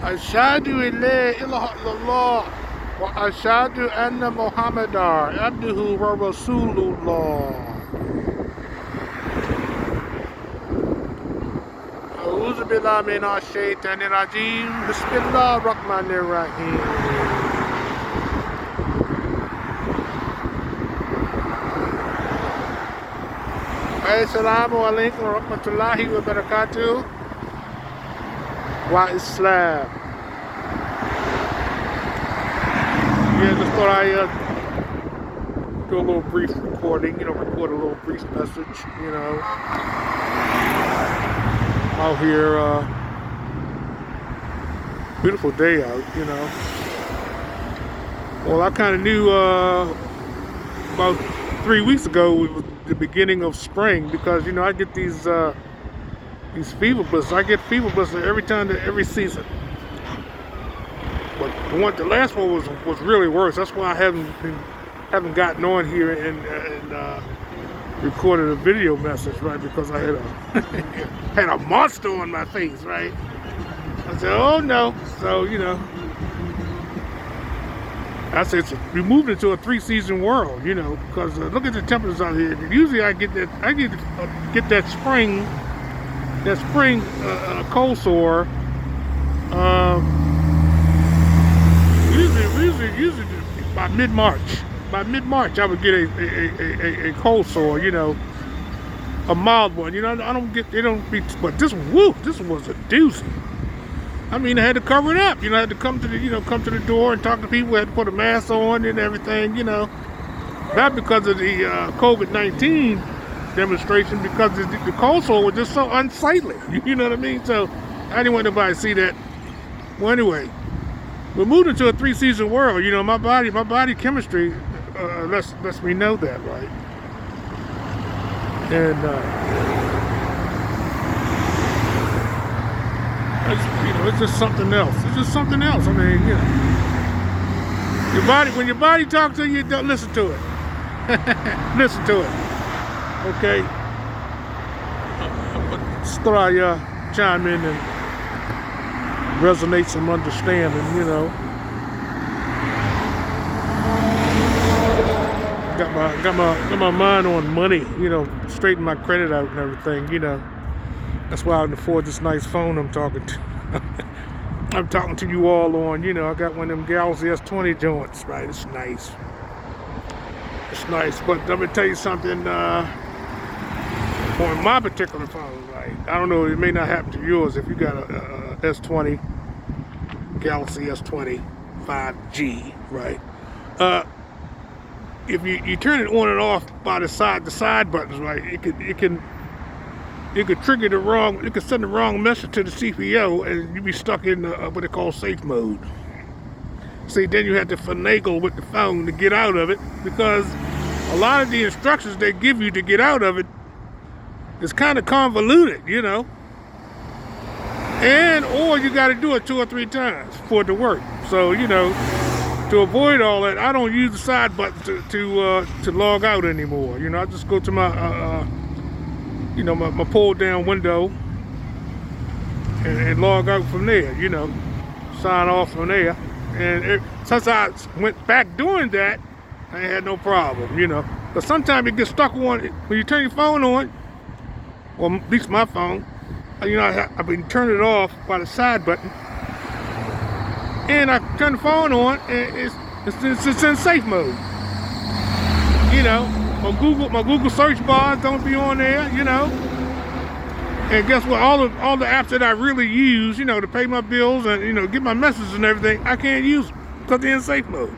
أشهد أن لا إله إلا الله وأشهد أن محمدا عبده ورسول الله. أعوذ بالله من الشيطان الرجيم. بسم الله الرحمن الرحيم. Assalamu alaikum wa rahmatullahi wa barakatuh. Wa Islam. Yeah, just thought I do a little brief recording, record a little brief message, out here, beautiful day out, Well, I kind of knew about 3 weeks ago it was the beginning of spring because, I get these fever blisters. I get fever blisters every season. But the last one was really worse. That's why I haven't gotten on here and recorded a video message, right? Because I had a monster on my face, right? I said, oh no. So I said we moved into a 3-season world, because look at the temperatures out here. Usually I get that spring cold sore. Usually by mid-March. By mid-March, I would get a cold sore, a mild one. But this was a doozy. I mean, I had to cover it up. I had to come to the door and talk to people. I had to put a mask on and everything, Not because of the COVID-19 demonstration, because the cold sore was just so unsightly. You know what I mean? So I didn't want nobody to see that. Well, anyway, we moved into a 3-season world. My body chemistry lets me know that, right? And it's just something else. It's just something else. I mean, when your body talks to you, don't listen to it. Listen to it. Okay. Just thought I chime in and resonate some understanding, Got my mind on money, straighten my credit out and everything, That's why I can afford this nice phone I'm talking to. I'm talking to you all on, I got one of them Galaxy S20 joints, right? It's nice. It's nice, but let me tell you something, on my particular phone, right? I don't know, it may not happen to yours if you got a S20, Galaxy S20 5G, right? If you turn it on and off by the side buttons, right? It could trigger it could send the wrong message to the CPO, and you'd be stuck in what they call safe mode. See, then you have to finagle with the phone to get out of it, because a lot of the instructions they give you to get out of it is kind of convoluted, or you got to do it 2 or 3 times for it to work. So, to avoid all that, I don't use the side button to log out anymore. I just go to my my pull down window and log out from there. Sign off from there. And since I went back doing that, I ain't had no problem. But sometimes it gets stuck on when you turn your phone on. Well, at least my phone. I've been turning it off by the side button. And I turn the phone on, and it's in safe mode. My Google search bars don't be on there, And guess what? All the apps that I really use, to pay my bills and get my messages and everything, I can't use them because they're in safe mode.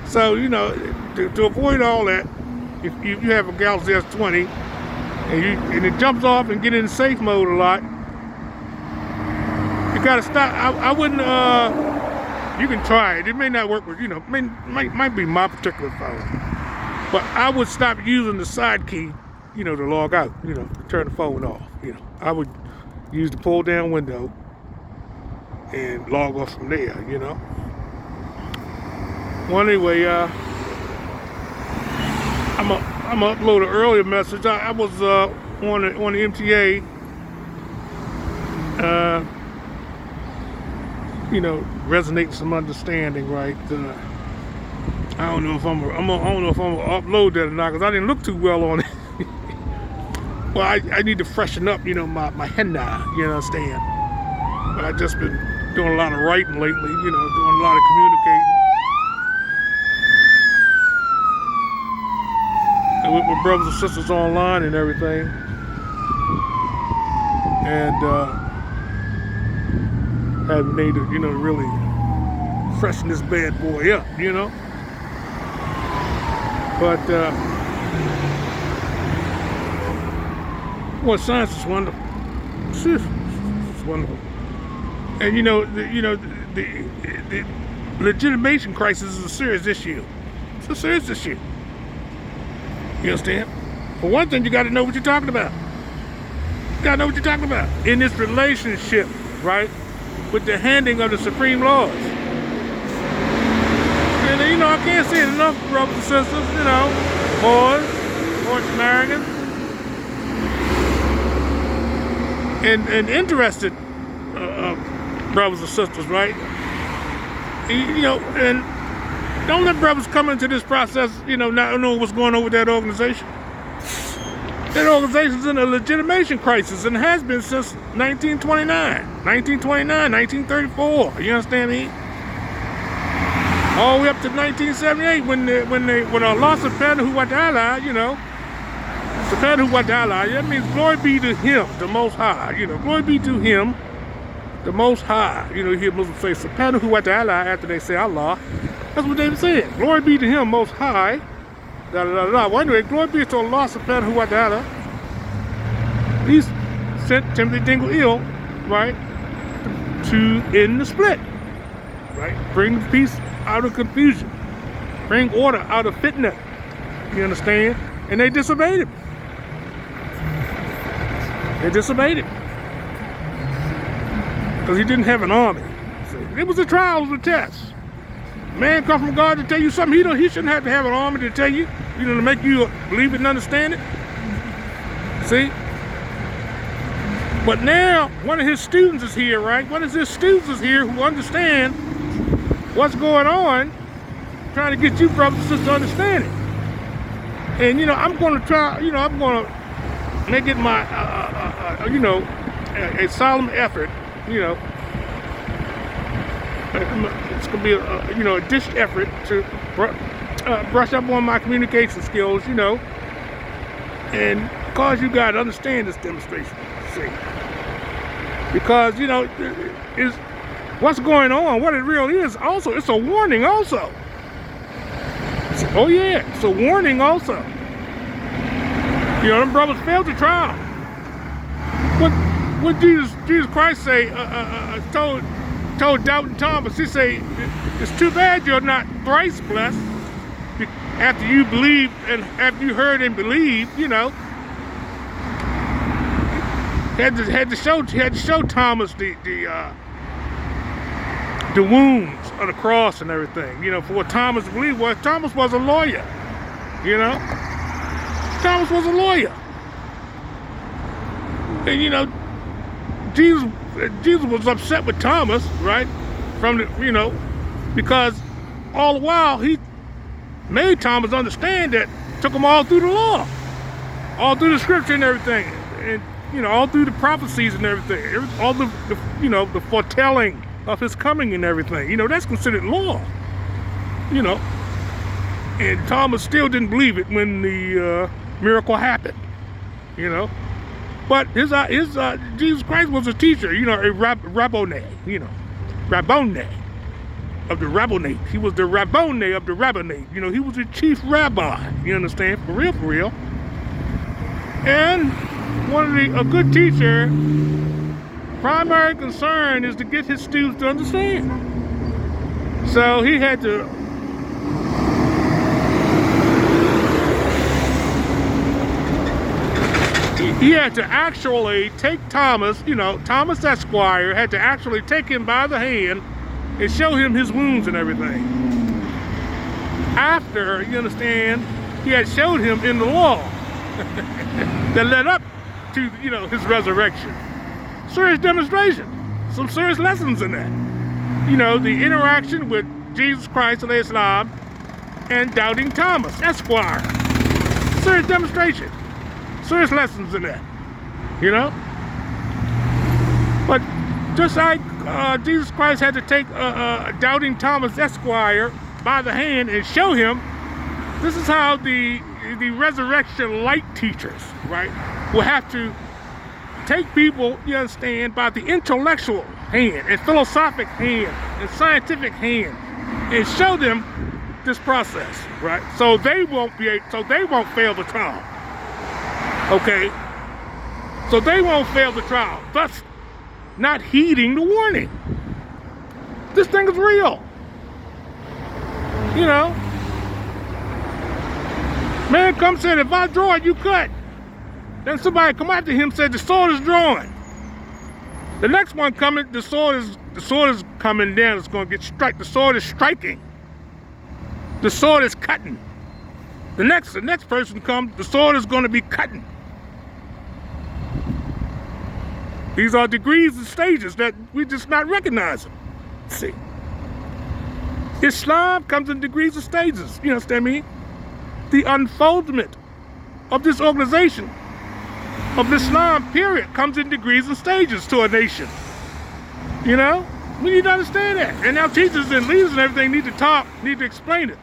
So to avoid all that, if you have a Galaxy S20 and it jumps off and get in safe mode a lot, you gotta stop. I wouldn't. You can try it. It may not work with might be my particular phone, but I would stop using the side key, to log out. To turn the phone off. I would use the pull down window and log off from there. Well, anyway, I'm gonna upload an earlier message. I was on the MTA resonate some understanding, right? I don't know if I don't know if I'm gonna upload that or not, because I didn't look too well on it. Well, I need to freshen up, my henna, you understand? But I just been doing a lot of writing lately, doing a lot of communicating. And with my brothers and sisters online and everything. And having made it, really freshen this bad boy up, But, science is wonderful. It's wonderful. And the legitimation crisis is a serious issue. It's a serious issue. You understand? For one thing, you got to know what you're talking about. You got to know what you're talking about in this relationship, right, with the handing of the supreme laws. And I can't say it enough, brothers and sisters. Moors, Samaritans, and interested brothers and sisters, right? And don't let brothers come into this process, not knowing what's going on with that organization. That organization's in a legitimation crisis and has been since 1934. You understand me? All the way up to 1978 when Allah subhanahu wa ta'ala, subhanahu wa ta'ala, that means glory be to Him, the Most High. Glory be to Him, the Most High. You hear Muslims say subhanahu wa ta'ala after they say Allah. That's what they were saying. Glory be to Him, Most High. Well, anyway, glory be to Allah subhanahu wa ta'ala. He sent Timothy Dingle Ill, right, to end the split, right? Bring peace out of confusion. Bring order out of fitna. You understand? And they disobeyed him. They disobeyed him. Because he didn't have an army. It was a trial, it was a test. Man come from God to tell you something, he shouldn't have to have an army to tell you, to make you believe it and understand it. See? But now, one of his students is here, right? One of his students is here who understand what's going on, trying to get you brothers and sisters to understand it. And, I'm going to try, I'm going to make it my, a solemn effort, it's going to be a ditched effort to brush up on my communication skills, and cause you guys to understand this demonstration, see. Because, is what's going on, what it really is, also, it's a warning also. Oh yeah, it's a warning also. Them brothers failed the trial. What Jesus Christ say, told Doubting Thomas, he say, it's too bad you're not thrice blessed after you believe and after you heard and believed, Had to show Thomas the wounds of the cross and everything. For what Thomas believed was, Thomas was a lawyer. Thomas was a lawyer. And Jesus was upset with Thomas, right? Because all the while he made Thomas understand that, took him all through the law, all through the scripture and everything, and all through the prophecies and everything, all the foretelling of his coming and everything. That's considered law. And Thomas still didn't believe it when the miracle happened. But his Jesus Christ was a teacher, a Rabboni, Rabboni of the Rabbinate. He was the Rabboni of the Rabbinate. He was the chief rabbi. You understand? For real. And a good teacher, primary concern is to get his students to understand. So he had to actually take Thomas, Thomas Esquire had to actually take him by the hand and show him his wounds and everything. After, you understand, he had showed him in the law that led up to, his resurrection. Serious demonstration. Some serious lessons in that. the interaction with Jesus Christ, alayhi salam, and doubting Thomas, Esquire. Serious demonstration. Serious lessons in that. But just like Jesus Christ had to take doubting Thomas, Esquire, by the hand and show him, this is how the resurrection light teachers, right, will have to take people, you understand, by the intellectual hand and philosophic hand and scientific hand and show them this process, right? So they won't fail the trial. Okay? So they won't fail the trial, thus not heeding the warning. This thing is real. Man comes said, if I draw it, you cut. Then somebody come after him said, the sword is drawn. The next one coming, the sword is coming down. It's going to get struck. The sword is striking. The sword is cutting. The next person comes, the sword is going to be cutting. These are degrees and stages that we just not recognizing. See, Islam comes in degrees and stages. You understand me? The unfoldment of this organization of Islam, period, comes in degrees and stages to a nation. We need to understand that. And now teachers and leaders and everything need to talk, need to explain it.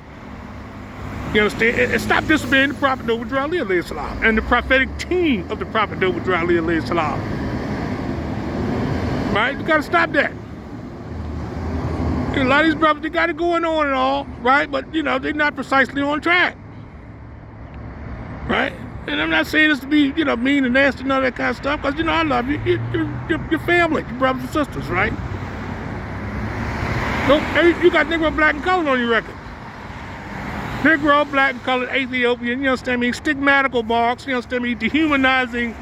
You understand? And stop disobeying the Prophet Noble Ali alayhi salam and the prophetic team of the Prophet Noble Ali alayhi salam. Right? You gotta stop that. A lot of these brothers, they got it going on and all, right? But they're not precisely on track. Right? And I'm not saying this to be, mean and nasty and all that kind of stuff, because, I love you. Your family, your brothers and sisters, right? You got Negro, black, and colored on your record. Negro, black, and colored, Ethiopian, you understand me? Stigmatical marks, you understand me? Dehumanizing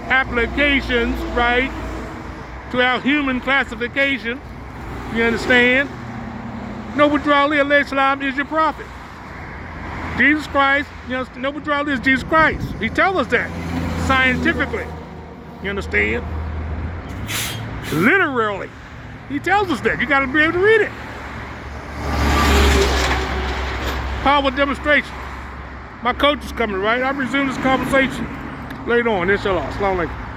applications, right? To our human classification, you understand? Noble Ali alayhi salam is your prophet. Jesus Christ, Noble Ali is Jesus Christ. He tells us that scientifically. You understand? Literally. He tells us that. You got to be able to read it. Powerful demonstration. My coach is coming, right? I'll resume this conversation later on. Inshallah. Assalamu alaikum.